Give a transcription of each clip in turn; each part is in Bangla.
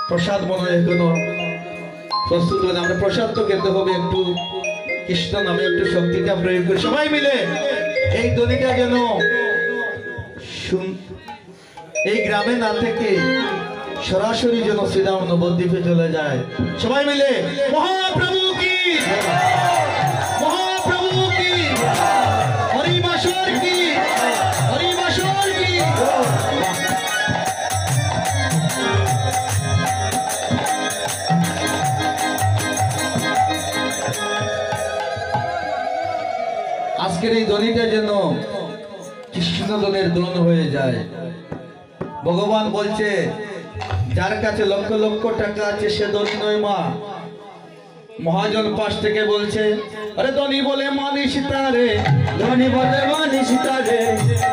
প্রসাদ মনে হয় এখনো প্রস্তুত হন। আমরা প্রসাদ তো খেতে হবে, একটু কৃষ্ণ নামে একটু শক্তিটা প্রয়োগ করে সবাই মিলে এই ধ্বনিটা যেন এই গ্রামে না থেকে সরাসরি যেন শ্রীরাম নবদ্বীপে চলে যায়। সবাই মিলে মহাপ্রভু কি, মহাপ্রভু কি, হরিবাসর কি, হরিবাসর কি। আজকের এই ধ্বনিটা যেন কৃষ্ণধনের ধ্বনি হয়ে যায়। ভগবান বলছে যার কাছে লক্ষ লক্ষ টাকা আছে সে ধনী নয় মা। মহাজন পাশ থেকে বলছে আরে ধনী বলে মানিস তারে, ধনী বলে মানিস তারে,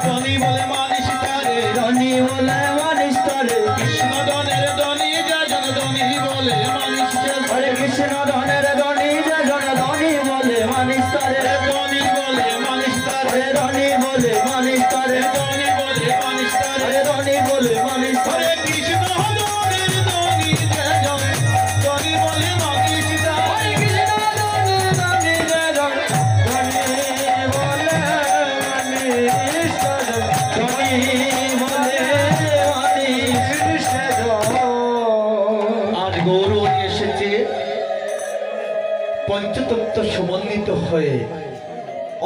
ধনী বলে মানিস তারে, ধনী বলে মানিস তারে। কৃষ্ণ ধনের ধনী যাজন ধনী বলে মানিস তারে, কৃষ্ণ ধনের ধনী যাজন ধনী বলে মানিস তারে, ধনী বলে মানিস তারে, ধনী বলে মানিস তারে, ধনী বলে মানিস তারে, ধনী বলে মানিস তারে। কৃষ্ণ ধনের ধনী যাজন ধনী বলে মানিস তারে, কৃষ্ণ ধনের ধনী যাজন ধনী বলে মানিস তারে, ধনী বলে মানিস তারে। আজ গৌরব এসেছে পঞ্চতত্ত্ব সমন্বিত হয়ে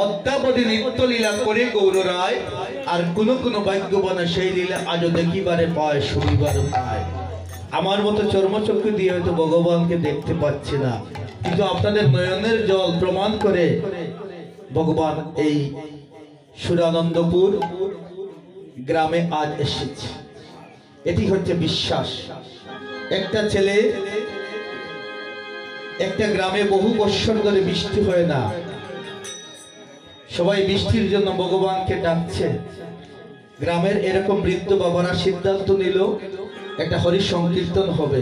অদ্যাবধি নৃত্য লীলা করে গৌর রায়, আর কোন কোন ভাগ্যবান সেই লীলা আজও দেখিবারে পায়, শুনিবারে পায়। আমার মতো চর্মচক্ষু দিয়ে হয়তো ভগবানকে দেখতে পাচ্ছি না, কিন্তু আপনাদের নয়নের জল প্রমাণ করে ভগবান এই সুরানন্দপুর গ্রামে আজ এসেছে। এটি হচ্ছে বিশ্বাস। একটা ছেলে একটা গ্রামে বহু বৎসর ধরে বৃষ্টি হয় না, সবাই বৃষ্টির জন্য ভগবানকে ডাকছে। গ্রামের এরকম বৃদ্ধ বাবারা সিদ্ধান্ত নিল একটা হরি সংকীর্তন হবে।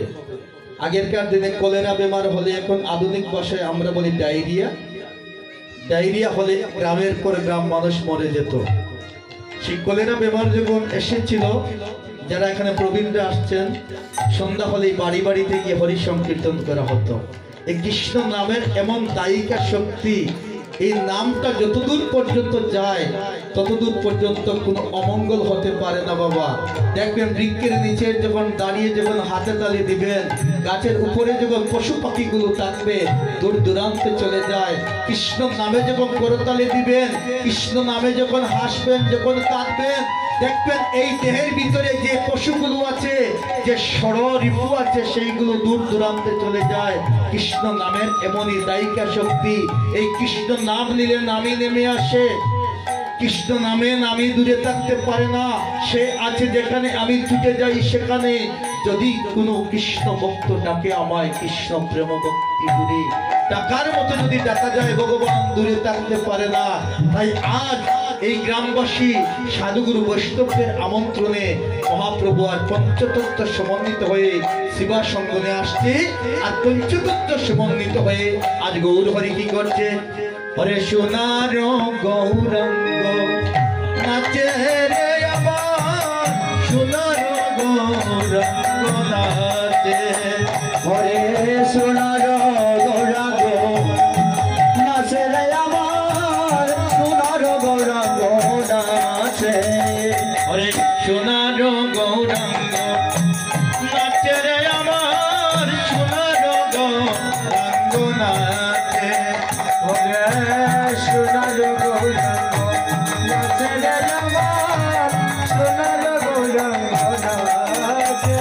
আগেরকার দিনে কলেরা বেমার হলে, এখন আধুনিক ভাষায় আমরা বলি ডায়রিয়া, ডায়রিয়া হলে গ্রামের পর গ্রাম মানুষ মরে যেত। সেই কলেরা বেমার যখন এসেছিল, যারা এখানে প্রবীণরা আসছেন, সন্ধ্যা হলেই বাড়ি বাড়িতে গিয়ে হরি সংকীর্তন করা হতো। এই কৃষ্ণ নামের এমন দায়িকা শক্তি, এই নামটা যতদূর পর্যন্ত যায় ততদূর পর্যন্ত কোনো অমঙ্গল হতে পারে না বাবা। দেখবেন বৃক্ষের নিচে যখন দাঁড়িয়ে যখন হাতে তালি দিবেন, গাছের উপরে যখন পশু পাখিগুলো থাকবে দূর দূরান্তে চলে যায়। কৃষ্ণ নামে যখন করতালি দিবেন, কৃষ্ণ নামে যখন হাসবেন, যখন কাঁদবেন, দেখবেন এই দেহের ভিতরে যে পশুগুলো আছে, যে ষড়রিপু আছে, সেইগুলো দূর দূরান্তে চলে যায়। কৃষ্ণ নামের এমনই দায়িকা শক্তি। এই কৃষ্ণ নাম নিলে নামই নেমে আসে। কৃষ্ণ নামে নামই দূরে থাকতে পারে না, সে আছে যেখানে, আমি ছুটে যাই সেখানে। যদি কোনো কৃষ্ণ ভক্ত ডাকে আমায়, কৃষ্ণ প্রেম ভক্তি দূরে ডাকার মতো যদি ডাকা যায়, ভগবান দূরে থাকতে পারে না। তাই আজ এই গ্রামবাসী সাধুগুরু বৈষ্ণবদের আমন্ত্রণে মহাপ্রভু আর পঞ্চতত্ত্ব সমন্বিত হয়ে শিবা সঙ্গনে আসছে। আর পঞ্চতত্ত্ব সমন্বিত হয়ে আজ গৌর হরি কি করছে? হরে সোনার গৌরাঙ্গ নাচে রে আমার, সোনার গৌরাঙ্গ নাচে। হরে সোনার গৌরাঙ্গ নাচে রে আমার, সোনার গৌরাঙ্গ নাচে। হরে সোনার গৌরাঙ্গ নাচে রে আমার, সোনার গৌরাঙ্গ নাচে। হরে সোনার গৌরাঙ্গ নাচে রে আমার, সোনার গৌরাঙ্গ নাচে।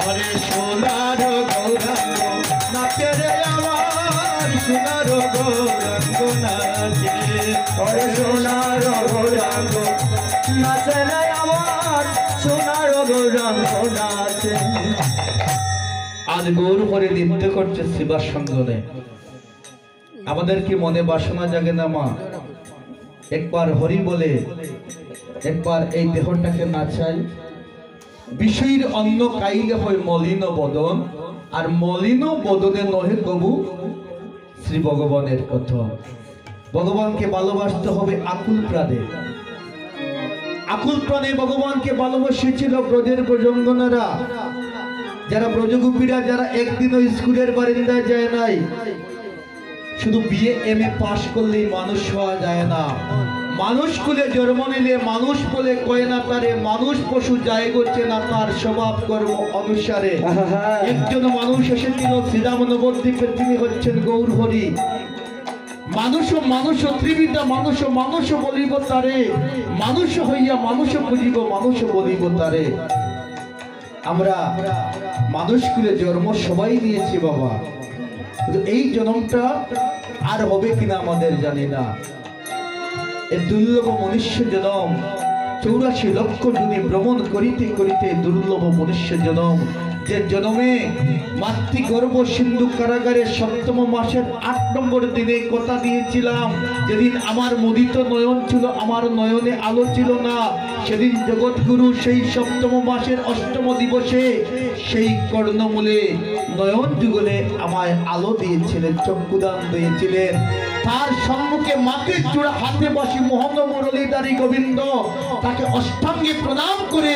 আরে সোনার গৌরাঙ্গ নাচে রে আমার সোনার গৌরাঙ্গ নাচে আরে সোনার গৌরাঙ্গ নাচে রে আমার সোনার গৌরাঙ্গ নাচে। আজ গৌর হরে নৃত্য করছে শিবার সঙ্গনে। আমাদের কি মনে বাসনা জাগে না মা? একবার হরি বলে একবার এই দেহটাকে নাচাই। বিষয়ের অন্ন কাইলে হয় মলিন বদন, আর মলিন বদনে নহে কবু শ্রী ভগবানের কথা। ভগবানকে ভালোবাসতে হবে আকুল প্রাণে। আকুল প্রাণে ভগবানকে ভালোবাসেছিল ব্রজের ব্রজঙ্গনারা, যারা ব্রজগোপীরা, যারা একদিনও স্কুলের বারিন্দায় যায় নাই। শুধু বিএ এমএ পাশ করলেই মানুষ হওয়া যায় না। মানুষ কুলে জন্ম নিলে মানুষ বলে কয় না তারে, মানুষ পশু যায় করছে না তার স্বভাব কর্ম অনুসারে। একজন মানুষ এসেছিল শ্রীরাম নবদ্বীপে, তিনি হচ্ছেন গৌর হরি। মানুষ মানুষ ত্রিবিধা মানুষ, মানুষ বলিব তারে, মানুষ হইয়া মানুষ বুঝিব, মানুষ বলিব তারে। আমরা মানুষ কুলে জন্ম সবাই নিয়েছি বাবা, কিন্তু এই জন্মটা আর হবে কিনা আমাদের জানি না। এই দুর্লভ মনুষ্য জন্ম 84 লক্ষ জনে ভ্রমণ করিতে করিতে দুর্লভ মনুষ্য জন্ম, যে জন্মে মাতৃগর্ভ সিন্ধু কারাগারে 7ম মাসের 8 নম্বর দিনে কথা দিয়েছিলাম, যেদিন আমার মুদিত নয়ন ছিল, আমার নয়নে আলো ছিল না, সেদিন জগৎগুরু সেই 7ম মাসের 8ম দিবসে সেই কর্ণমূলে নয়ন যুগলে আমায় আলো দিয়েছিলেন, চক্ষুদান দিয়েছিলেন। তার সম্মুখে মাটির চূড়া হাতে বসে মোহন মুরলীধারী গোবিন্দ তাকে অষ্টাঙ্গে প্রণাম করে